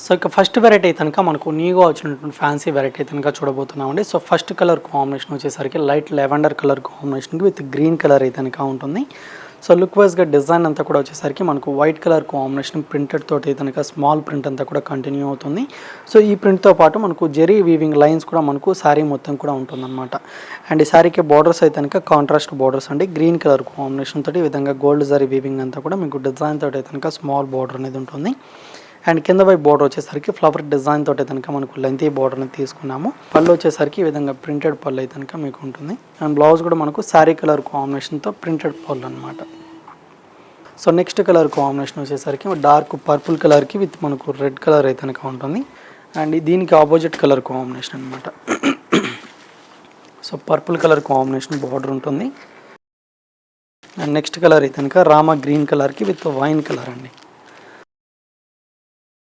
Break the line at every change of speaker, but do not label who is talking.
So ఇక first variety అయితే కనుక మనకు న్యూగా వచ్చినటువంటి ఫ్యాన్సీ వెరైటీ అయితే కనుక చూడబోతున్నామండి. సో ఫస్ట్ కలర్ కాంబినేషన్ వచ్చేసరికి లైట్ లెవెండర్ కలర్ కాంబినేషన్కి విత్ గ్రీన్ కలర్ అయితే కనుక ఉంటుంది. సో లుక్ వైజ్గా డిజైన్ అంతా కూడా వచ్చేసరికి మనకు వైట్ కలర్ కాంబినేషన్ ప్రింటెడ్ తోటి అయితే కనుక స్మాల్ ప్రింట్ అంతా కూడా కంటిన్యూ అవుతుంది. సో ఈ ప్రింట్తో పాటు మనకు జెరీ వీవింగ్ లైన్స్ కూడా మనకు శారీ మొత్తం కూడా ఉంటుందన్నమాట. అండ్ ఈ శారీకి బార్డర్స్ అయితే కనుక కాంట్రాస్ట్ బార్డర్స్ అండి, గ్రీన్ కలర్ కాంబినేషన్ తోటి ఈ విధంగా గోల్డ్ జరీ వీవింగ్ అంతా కూడా మీకు డిజైన్ తోటి అయితే కనుక స్మాల్ బార్డర్ అనేది ఉంటుంది. అండ్ కింద వైపు బోర్డర్ వచ్చేసరికి ఫ్లవర్ డిజైన్ తోటి కనుక మనకు లెంతీ బోర్డర్ని తీసుకున్నాము. పళ్ళు వచ్చేసరికి ఈ విధంగా ప్రింటెడ్ పళ్ళు అయితే కనుక మీకు ఉంటుంది. అండ్ బ్లౌజ్ కూడా మనకు శారీ కలర్ కాంబినేషన్తో ప్రింటెడ్ పళ్ళు అనమాట. సో నెక్స్ట్ కలర్ కాంబినేషన్ వచ్చేసరికి డార్క్ పర్పుల్ కలర్కి విత్ మనకు రెడ్ కలర్ అయితే కనుక ఉంటుంది. అండ్ దీనికి ఆపోజిట్ కలర్ కాంబినేషన్ అనమాట. So purple colour combination border ఉంటుంది. అండ్ నెక్స్ట్ కలర్ అయితే కనుక రామా గ్రీన్ కలర్కి విత్ వైన్ కలర్ అండి.